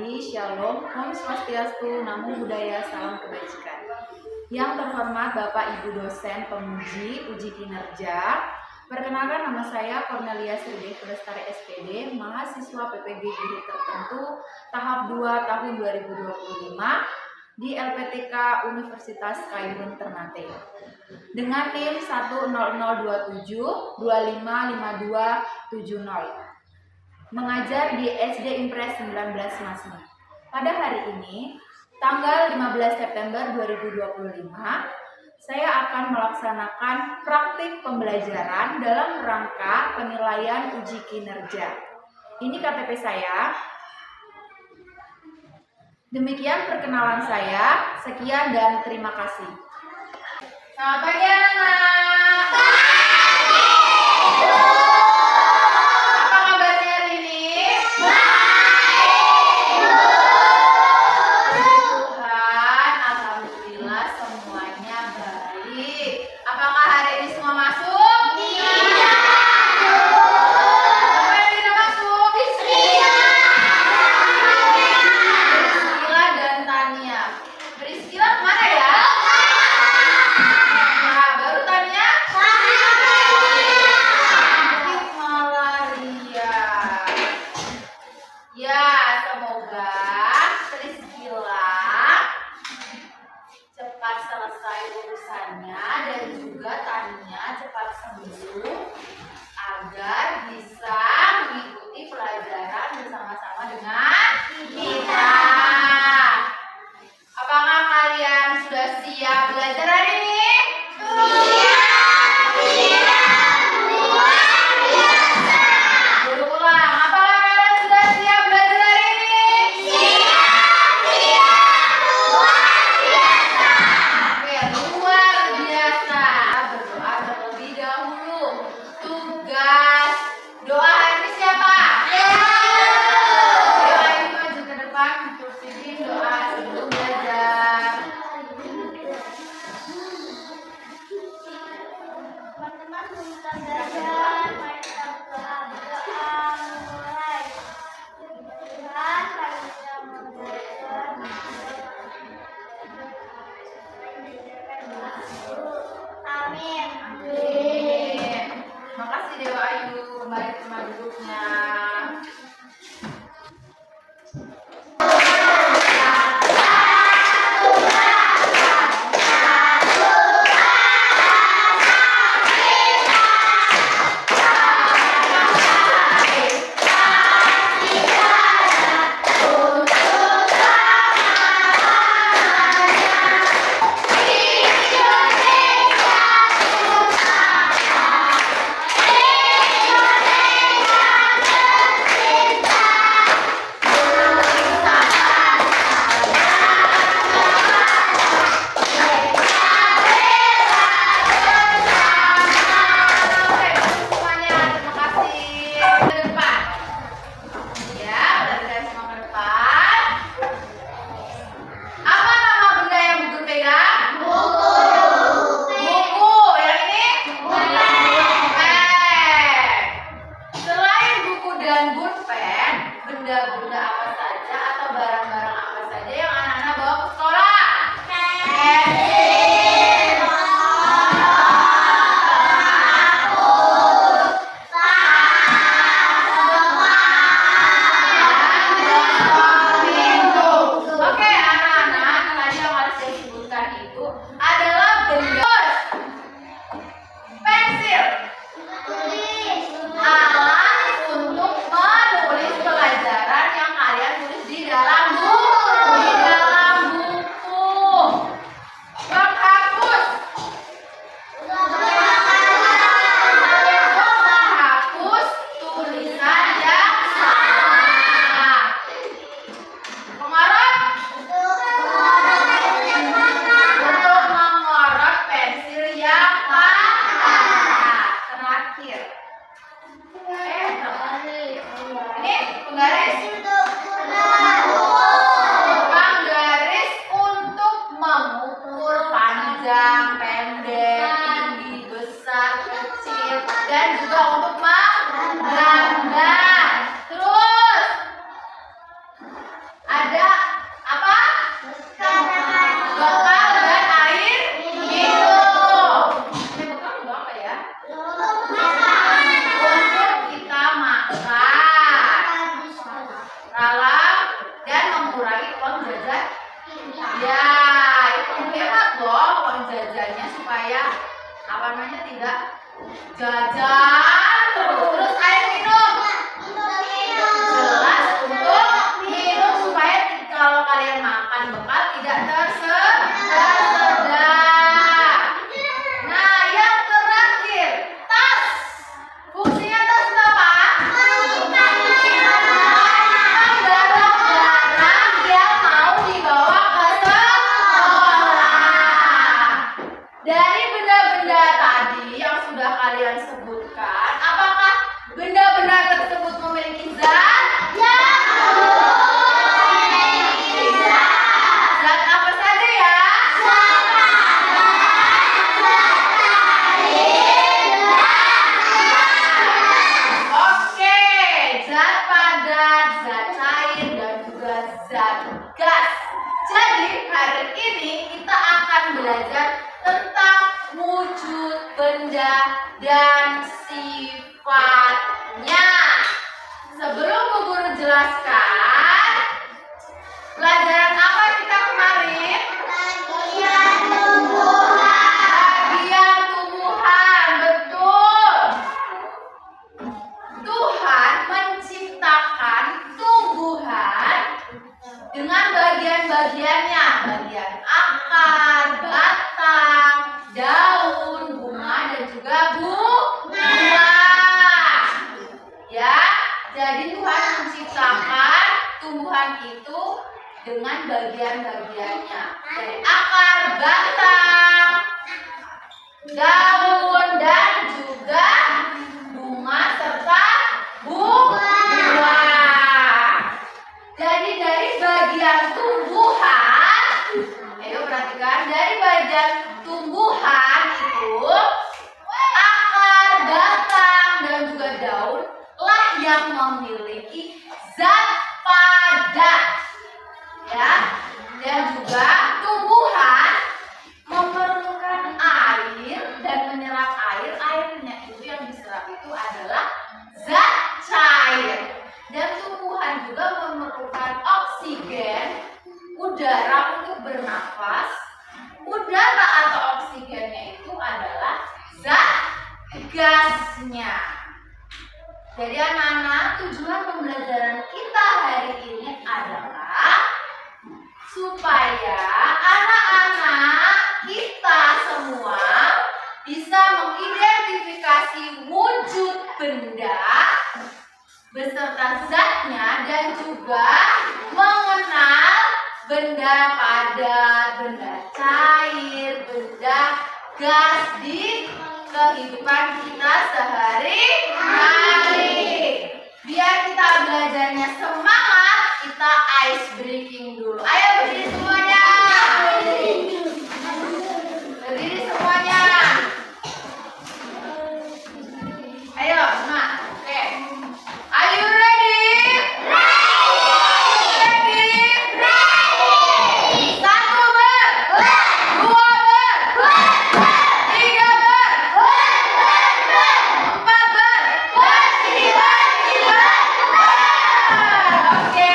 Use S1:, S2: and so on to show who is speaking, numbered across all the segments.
S1: pagi, shalom, om swastiastu, namo buddhaya, salam kebajikan. Yang terhormat Bapak Ibu dosen penguji uji kinerja, perkenalkan nama saya Cornelia Sri Lestari SPD, mahasiswa PPG Guru Tertentu tahap 2 tahun 2025 di LPTK Universitas Khairun Ternate dengan NIM 10027255270, mengajar di SD Impres 19 Masni. Pada hari ini, tanggal 15 September 2025, saya akan melaksanakan praktik pembelajaran dalam rangka penilaian uji kinerja. Ini KTP saya. Demikian perkenalan saya. Sekian dan terima kasih. Selamat pagi anak-anak. Agar bisa mengikuti pelajaran bersama-sama dengan kita. Apakah kalian sudah siap belajar hari ini? Berulang, apakah kalian sudah siap belajar hari ini? Oke, luar biasa. Berdoa terlebih dahulu. Tugas doa hari ini siapa? Doa ini maju ke depan untuk bikin doa sebelum belajar.
S2: Teman-teman sebelum belajar, mari kita berdoa mulai. Tuhan, kami sedang belajar. Amin.
S1: Makasih Dewa Ayu, kembali ke tempat duduknya. Benda-benda apa saja atau barang-barang apa saja yang anak-anak bawa ke sekolah? Oke, anak-anak, tadi yang harus saya sebutkan itu adalah benda pensil, alat untuk menulis pelajaran yang kalian tulis di dalam buku, menghapus tulisan yang salah, mengorot untuk mengorot pensil yang patah. Terakhir, ini penggaris. Penggaris untuk mengukur panjang, pendek, tinggi, besar, kecil, dan juga untuk menggambar. Terus dong uang jajannya supaya apa namanya tidak jajan terus air minum jelas untuk minum supaya kalau kalian makan bekal tidak tersedak. Nah yang terakhir tas. Fungsinya tas itu apa? Barang-barang yang mau dibawa ke sekolah. Dari benda-benda tadi yang sudah kalian sebutkan, apakah benda-benda tersebut memiliki zat? Ya. Zat apa saja ya? Oke, zat padat, zat cair, dan juga zat gas. Jadi hari ini kita akan belajar tentang wujud benda dan sifatnya. Sebelum Bu Guru jelaskan, pelajaran apa kita kemarin? Bagian tumbuhan, betul. Tuhan menciptakan tumbuhan dengan bagian-bagiannya, bagian akar, batang, daun, bunga, dan juga buah. Ya, jadi Tuhan menciptakan tumbuhan itu dengan bagian-bagiannya. Dari akar, batang, daun, dan juga bunga serta buah. Jadi dari bagian tumbuhan, ayo perhatikan, dari bagian tumbuhan itu akar, batang, dan juga daun lah yang memiliki zat padat, ya. Dan juga tumbuhan memerlukan air dan menyerap air. Airnya itu yang diserap itu adalah zat cair. Dan tumbuhan juga memerlukan oksigen, udara untuk bernafas. Udara atau oksigennya itu adalah zat gasnya. Jadi anak-anak, tujuan pembelajaran kita hari ini adalah supaya anak-anak kita semua bisa mengidentifikasi wujud benda beserta zatnya dan juga mengenal benda padat, benda cair, benda gas di kehidupan kita sehari-hari. Biar kita belajarnya semangat, kita ice breaking dulu. Ayo berdiri semuanya. Berdiri semuanya. Ayo, Mak. Oke. Are you ready? Ready? Satu ber. Dua ber. Tiga ber. Empat ber. Oke.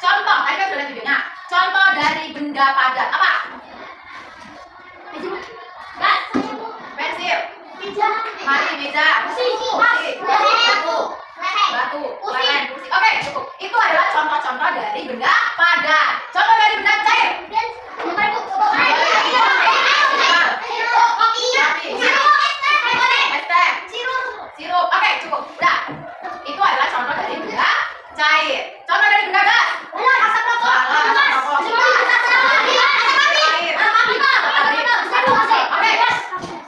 S1: Contoh, tadi kan sudah lihat videonya. Contoh dari benda padat apa? Pensil, mari, meja, kursi, batu, lereng, kursi. Oke, cukup. Itu adalah contoh-contoh dari benda padat. Contoh dari benda cair. Sirup. Oke, cukup. Udah. Itu adalah contoh dari benda cair. Contoh dari benda gas.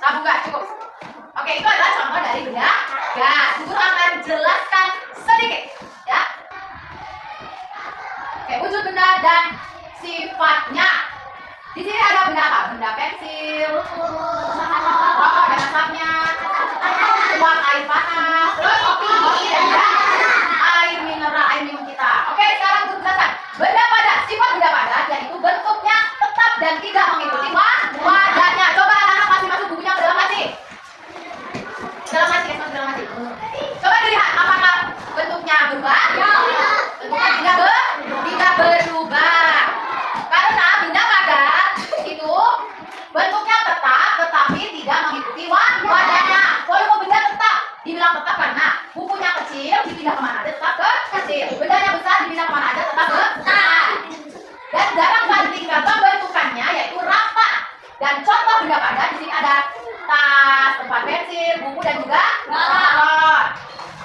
S1: Tabung gas, cukup. Oke, itu adalah contoh dari benda gas. Guru akan jelaskan sedikit, ya. Oke, wujud benda dan sifatnya. Di sini ada benda apa? Benda pensil, rokok dan asapnya, uang air panas, terus kopi dan juga air mineral, air minum kita. Oke, sekarang guru jelaskan. Benda padat, sifat benda padat yaitu bentuknya tetap dan tidak mengikuti wadahnya. Coba anak-anak masih masuk bukunya ke dalam laci. Dalam laci, guys, masuk dalam laci. Coba dilihat apakah bentuknya berubah? Bentuknya tidak berubah. Karena benda padat itu bentuknya tetap tetapi tidak mengikuti wadahnya. Volume benda tetap dibilang tetap karena bukunya kecil dipindah kemana aja tetap ke kecil. Bendanya besar dipindah kemana aja tetap besar. Dan dalam tingkat pembentukannya yaitu rapat. Dan contoh benda padat di sini ada tas, tempat pensil, buku dan juga balon.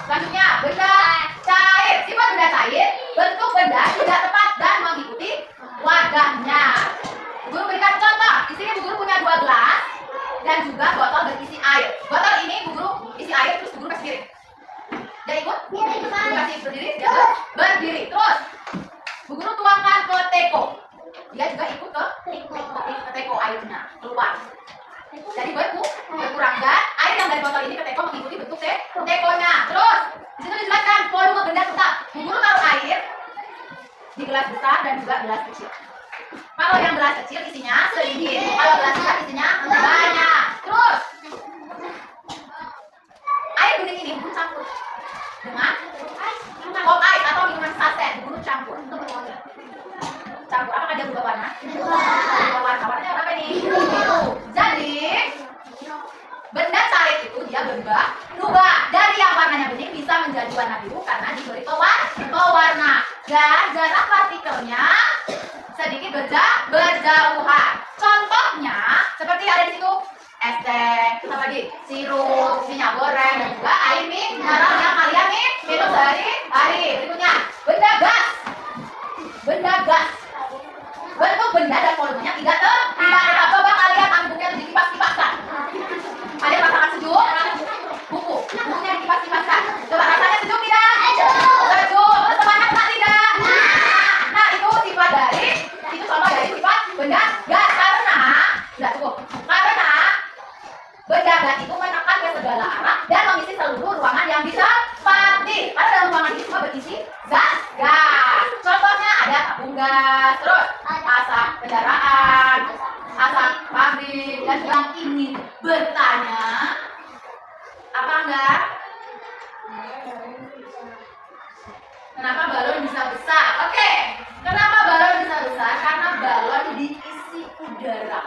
S1: Selanjutnya benda cair. Sifat benda cair, bentuk benda tidak tepat dan mengikuti wadahnya. Guru berikan contoh. Di sini Bu Guru punya 2 gelas dan juga botol berisi air. Botol ini Bu Guru isi air terus Bu Guru kasih piring. Dia ikut? Bu Guru kasih berdiri, dia berdiri. Terus Bu Guru tuangkan ke teko. Dia juga ikut ke teko airnya keluar. Jadi berkurang dan air yang dari botol ini ke teko mengikuti bentuk tekonya. Terus di situ dijelaskan volume benda tetap. Bu Guru taruh air di gelas besar dan juga gelas kecil. Kalau yang gelas kecil isinya sedikit, kalau gelas besar isinya banyak. Terus air bening ini Bu campur dengan pop ice atau minuman saset. Bu campur. Apakah dia berubah warna? Berubah warna. Warnanya apa ini? Jadi benda cair itu dia berubah dari yang warnanya bening bisa menjadi warna biru karena diberi pewarna. Dan jarak partikelnya sedikit berjauhan. Contohnya seperti ada di situ es teh, apa lagi? Sirup, minyak goreng dan juga air mineral yang kalian minum sehari-hari. Berikutnya benda gas. Benda gas. Bentuk benda dan volumenya tidak tetap. Coba kalian ambil bukunya itu dikipas-kipaskan. Ada yang rasakan sejuk? Bukunya dikipas-kipaskan. Coba rasanya sejuk tidak? Sejuk. Terus semangat tak tidak? Nah, itu sifat itu contoh dari sifat benda gas. Sudah cukup. Karena benda gas itu menekan ke segala arah dan mengisi seluruh ruangan yang ditempati. Karena dalam ruangan ini semua berisi gas. Contohnya ada tabung gas, terus asap kendaraan, asap pabrik. Dan yang ingin bertanya, apa enggak? Kenapa balon bisa besar? Oke, kenapa balon bisa besar? Karena balon diisi udara.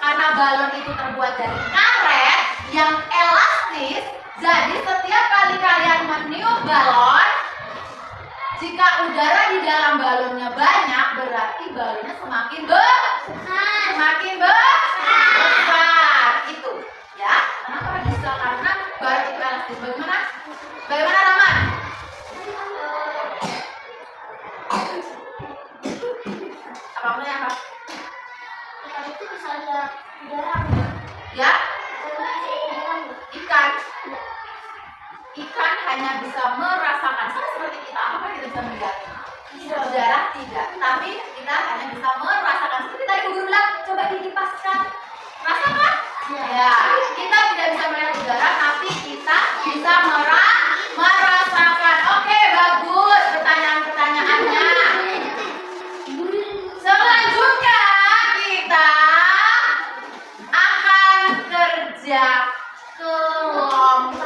S1: Karena balon itu terbuat dari karet yang elastis, jadi setiap kali kalian meniup balon, jika udara di dalam balonnya banyak, berarti balonnya semakin besar. Itu, ya. Kenapa bisa? Karena balon itu elastis. Bagaimana Rahman? bisa melihat sejarah tidak, tapi kita hanya bisa merasakan. Seperti tadi guru bilang, coba dikipaskan, rasakan. Ya, kita tidak bisa melihat udara, tapi kita bisa merasakan. Oke, bagus pertanyaan-pertanyaannya. Selanjutnya kita akan kerja kelompok.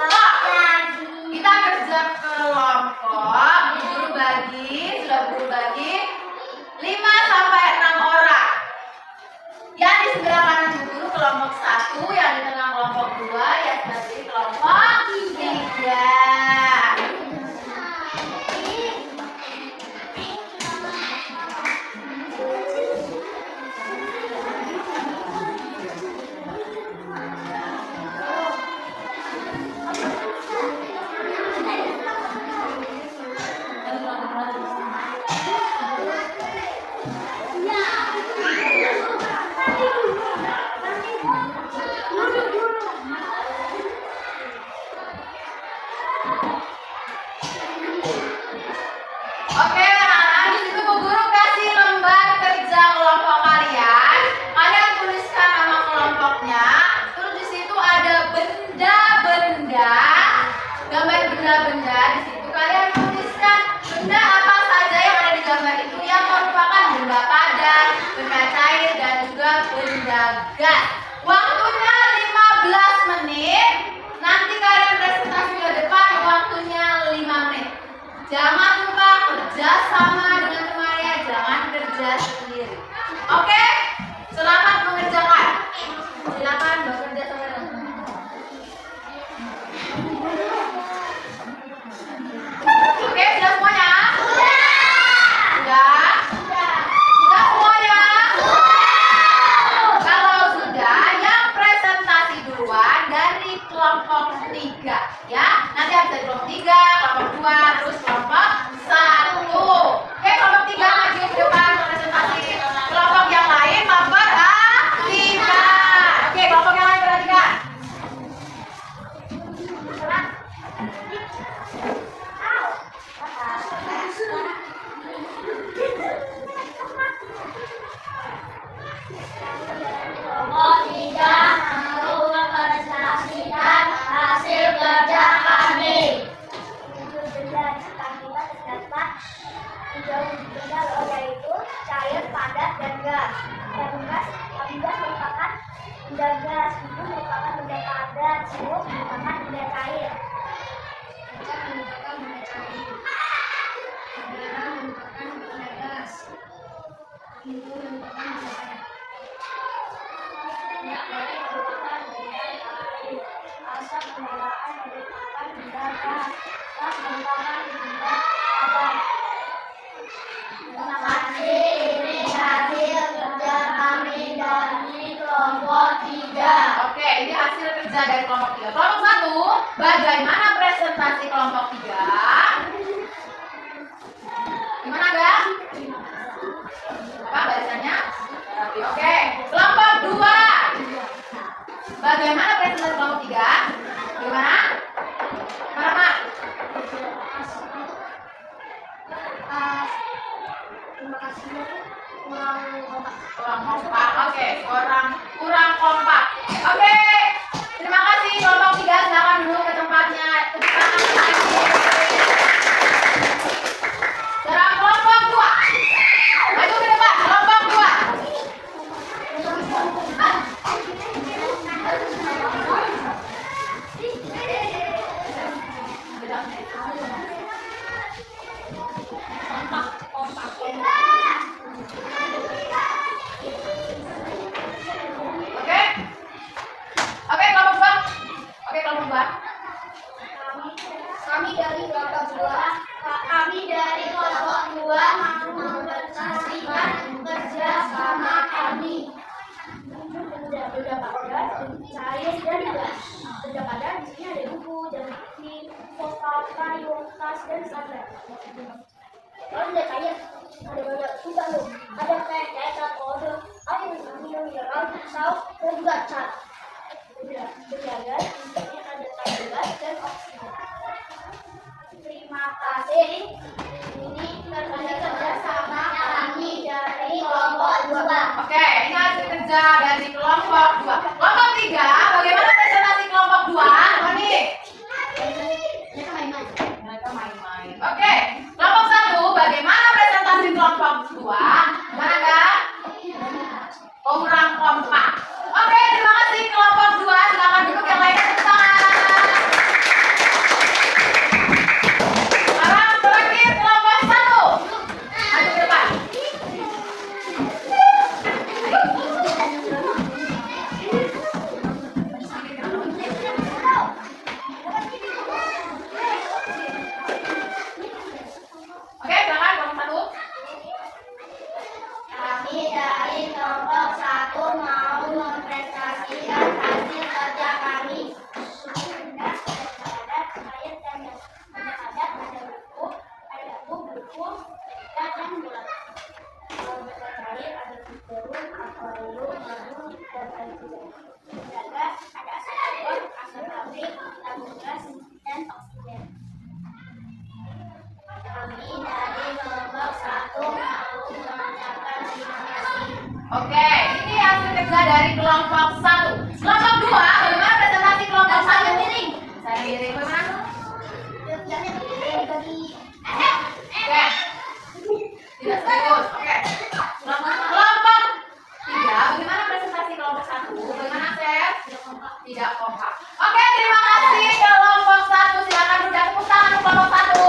S1: Kita kerja kelompok. Guru bagi 5 sampai 6 orang. Yang di sebelah kanan guru kelompok 1, yang di tengah kelompok 2, yang sebelah kelompok 3. Oke, anak-anak, di situ Bu Guru kasih lembar kerja kelompok kalian. Kalian tuliskan nama kelompoknya. Terus di situ ada benda-benda, gambar benda-benda. Di situ kalian tuliskan benda apa saja yang ada di gambar itu yang merupakan benda padat, benda cair, dan juga benda gas. Waktunya 15 menit. Nanti kalian presentasi ke depan, waktunya 5 menit. Jangan lupa kerja sama dengan temannya, jangan kerja sendiri. Oke? Selamat mengerjakan. Silakan bekerja sama teman-teman. Oke, sudah semuanya? Sudah? Sudah semuanya? Kalau sudah, yang presentasi duluan dari kelompok 3, ya. Nanti habis dari kelompok 3, kelompok 2, terus kelompok 1. Oke, kelompok 3 maju ke depan presentasi. Kelompok yang lain memperhatikan. Oke, kelompok yang lain perhatikan.
S2: Kelompok 3 mau mempresentasikan hasil kerja kami. Tujuh benda akan kita terdapat 3 benda yaitu cair, padat, dan gas. Gas merupakan benda gas, itu merupakan benda padat, semua merupakan benda cair. Merupakan benda cair. Udara merupakan benda gas. Itu merupakan benda padat. Minyak goreng merupakan benda cair. Asap kendaraan merupakan benda gas. Gas merupakan benda padat. Terima kasih. Ini hasil kerja kami dari kelompok 3.
S1: Oke, ini hasil kerja dari kelompok 3. Kelompok 1, bagaimana presentasi kelompok 3? Gimana, Gak? Apa barisannya? Rapi. Oke. Kelompok 2. Bagaimana presentasi kelompok 3? Gimana? Mana, Mak?
S2: Terima kasih. Kurang kompak.
S1: Kurang kompak. Oke, kurang kompak. Oke. Terima kasih kelompok 3. Silakan dulu ke tempatnya. Tepuk tangan. Sekarang kelompok 2. Maju ke depan. Kelompok 2. Oke. Oke, kelompok 2. Oke, kelompok 2.
S2: Kami dari kelompok 2 mau mempresentasikan kerja sama kami. Benda padat, cair, dan gas. Benda padat di sini ada buku, jam besi, kotak, payung, tas, dan sabun. Kalau benda cair, ada banyak juga loh. Ada kayak kode, air, minum mineral, saus, dan juga cat. Benda gas, di sini ada tabung gas dan oksigen. Terima kasih. Ini
S1: kerja dari kelompok 2. Kelompok 3, bagaimana presentasi kelompok 2? Tony? Mereka main-main. Oke, kelompok 1, bagaimana presentasi kelompok 2? Gimana enggak? Kurang kompak. Oke, terima kasih kelompok 2. Silakan duduk, yang lainnya tepuk tangan. Sekarang terakhir kelompok 1. Maju ke depan. Oke, silakan kelompok 1.
S2: Kami dari kelompok 1 mau mempresentasikan hasil kerja kami. Ada cair dan ada buku, dan bulat. Kalau benda cair ada biru, akuarium, madu, dan air hujan. Benda gas ada asap argon, asap pabrik, tabung gas, dan oksigen. Kami dari kelompok 1 mau mengucapkan terima kasih.
S1: Oke, ini hasil kerja dari kelompok 1. Kelompok 2, bagaimana presentasi kelompok 1? Saya miring bagaimana? Oke. Tidak serius. Oke. Kelompok 3, bagaimana presentasi kelompok 1? Bagaimana, Chef? Tidak kompak. Oke, terima kasih kelompok 1. Silakan duduk, tepuk tangan untuk kelompok 1.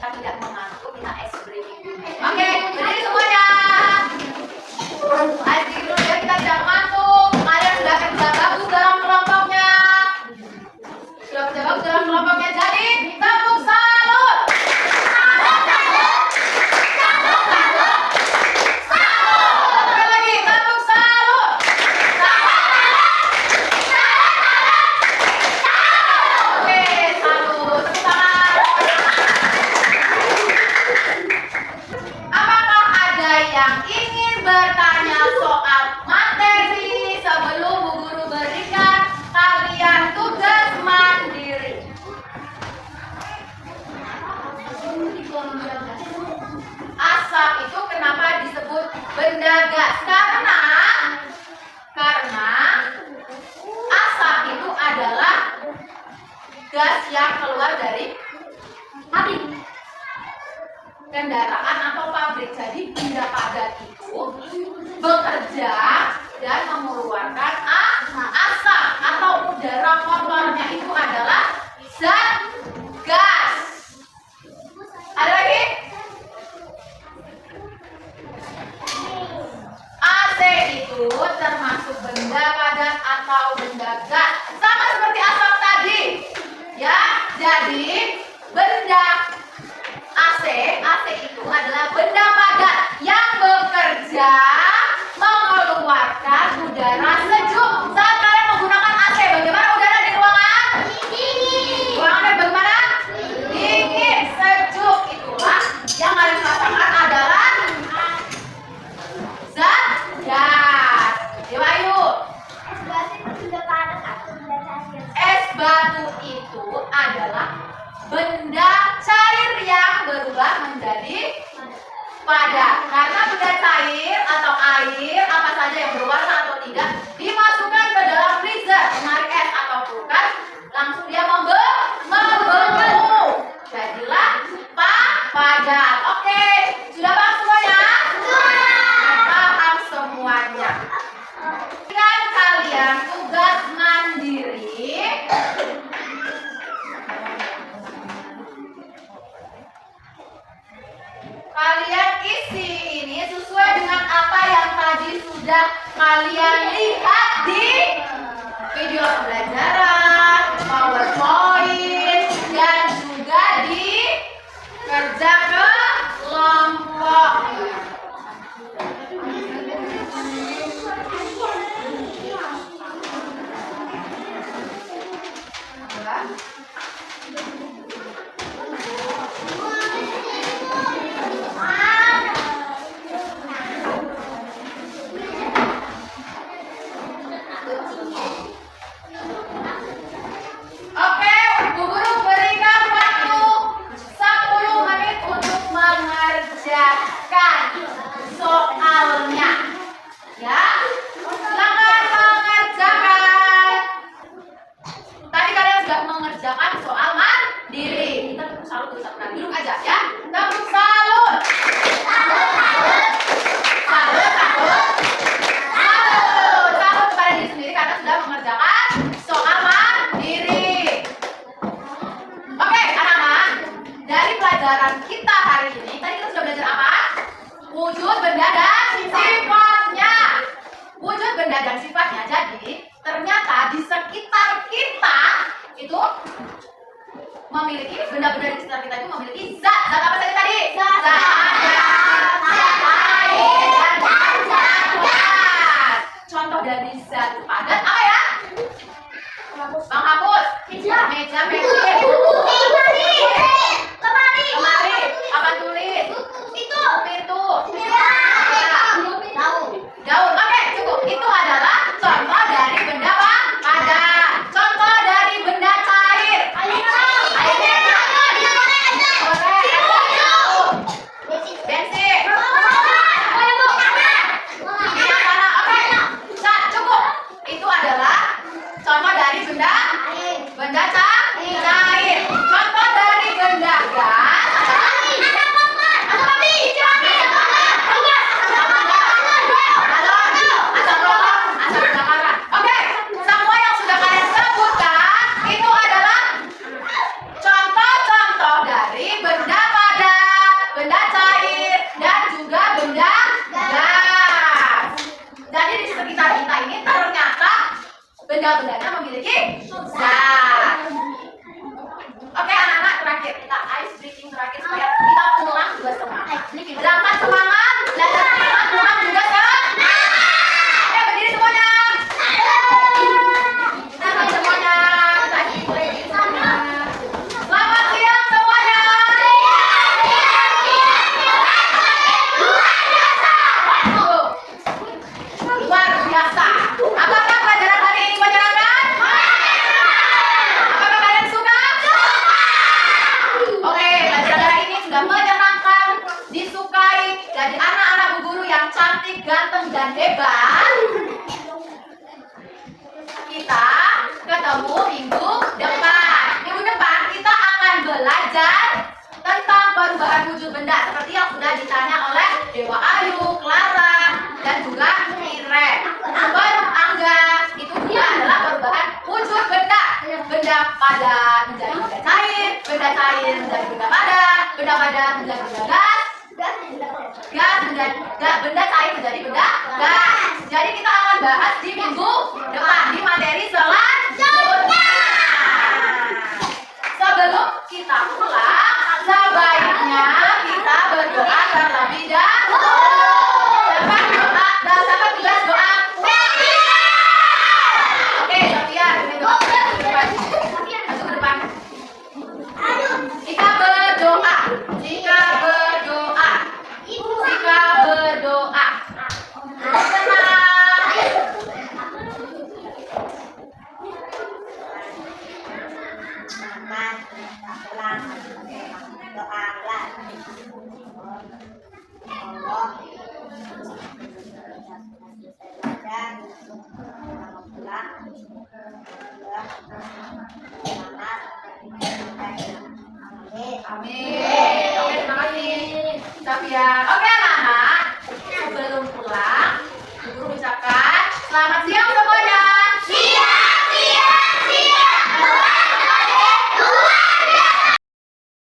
S1: Kita tidak mengantuk, kita ice breaking. Oke, berdiri semuanya. Ice breaking dulu ya, kita tidak mengantuk. Kalian sudah kerja bagus dalam kelompoknya. Sudah kerja bagus dalam kelompoknya. Jadi, tepuk salut. Sekali lagi, tepuk salut. Oke, salut. Tepuk tangan. Apakah ada yang ingin bertanya soal materi sebelum Bu Guru berikan kalian tugas mandiri? Asap itu kenapa disebut benda gas? Karena asap itu adalah gas yang keluar dari pabrik, kendaraan atau pabrik. Jadi benda padat itu bekerja dan mengeluarkan asap atau udara kotornya itu adalah zat gas. Ada lagi? AC itu termasuk benda padat atau benda gas, sama seperti asap tadi. Ya, jadi benda AC itu adalah benda padat yang bekerja mengeluarkan udara sejuk. Saat kalian menggunakan AC, bagaimana udara di ruangan? Ruangannya bagaimana? Dingin, sejuk. Itulah yang kalian rasakan adalah zat gas. Dewa Ayu, es batu itu adalah benda cair yang berubah menjadi padat. Karena benda cair atau air apa saja yang berwarna atau tidak dimasukkan ke dalam freezer, menarik es atau kulkas, langsung dia membeku. Jadilah padat. Oke, sudah paham semuanya? Paham semuanya. Berikan kalian tugas mandiri. Kalian isi ini sesuai dengan apa yang tadi sudah kalian lihat di video pembelajaran, PowerPoint, dan juga di kerja kelompok. Oke, Bu Guru berikan waktu 10 menit untuk mengajar. sudah mengerjakan soal mandiri. Kita tepuk salut dulu satu kali. Duduk aja ya. Tepuk salut. Salut kepada diri sendiri karena sudah mengerjakan soal mandiri. Oke, anak-anak. Dari pelajaran kita hari ini, tadi kita sudah belajar apa? Wujud benda dan sifatnya. Wujud benda dan sifatnya. Jadi, ternyata di sekitar kita itu memiliki benda-benda di sekitar kita itu memiliki zat. Zat apa saja tadi? Zat padat, zat gas. Contoh dari zat padat apa ya? Penghapus, meja, lemari, papan tulis, pintu, daun. Oke, cukup. Itu adalah contoh dari benda padat. Contoh dari benda cair. Air minum. Bensin. Minyak tanah. Oke. Cukup. Itu adalah contoh dari benda cair. Contoh dari benda gas. Oke, semua yang sudah kalian sebutkan itu adalah contoh-contoh dari benda padat, benda cair, dan juga benda gas. Jadi di sekitar kita ini ternyata benda-bendanya memiliki zat. Oke anak-anak, terakhir kita ice breaking terakhir supaya kita pulang juga semangat. Berangkat semangat, belajar semangat, pulang juga semangat. Oke, berdiri semuanya. Semuanya. Selamat siang semuanya. Luar biasa. Apakah pelajaran hari ini menyenangkan? Apakah kalian suka? Oke, pelajaran hari ini sudah menyenangkan, disukai dari anak-anak bu guru yang cantik, ganteng, dan hebat. Kita ketemu minggu depan. Minggu depan kita akan belajar tentang perubahan wujud benda seperti yang sudah ditanya oleh Dewa Ayu, Clara, dan juga Irene. Angga itu juga adalah perubahan wujud benda. Benda padat menjadi benda cair, benda cair menjadi benda padat, benda padat menjadi benda gas menjadi benda cair menjadi benda gas. Jadi kita akan bahas di minggu depan di materi selanjutnya. Sebelum kita pulang, sebaiknya kita berdoa terlebih dahulu. Siapa tugas doa? Oke, Sofia, masuk ke depan. Jika berdoa. Amin. Oke, terima kasih. Sofia.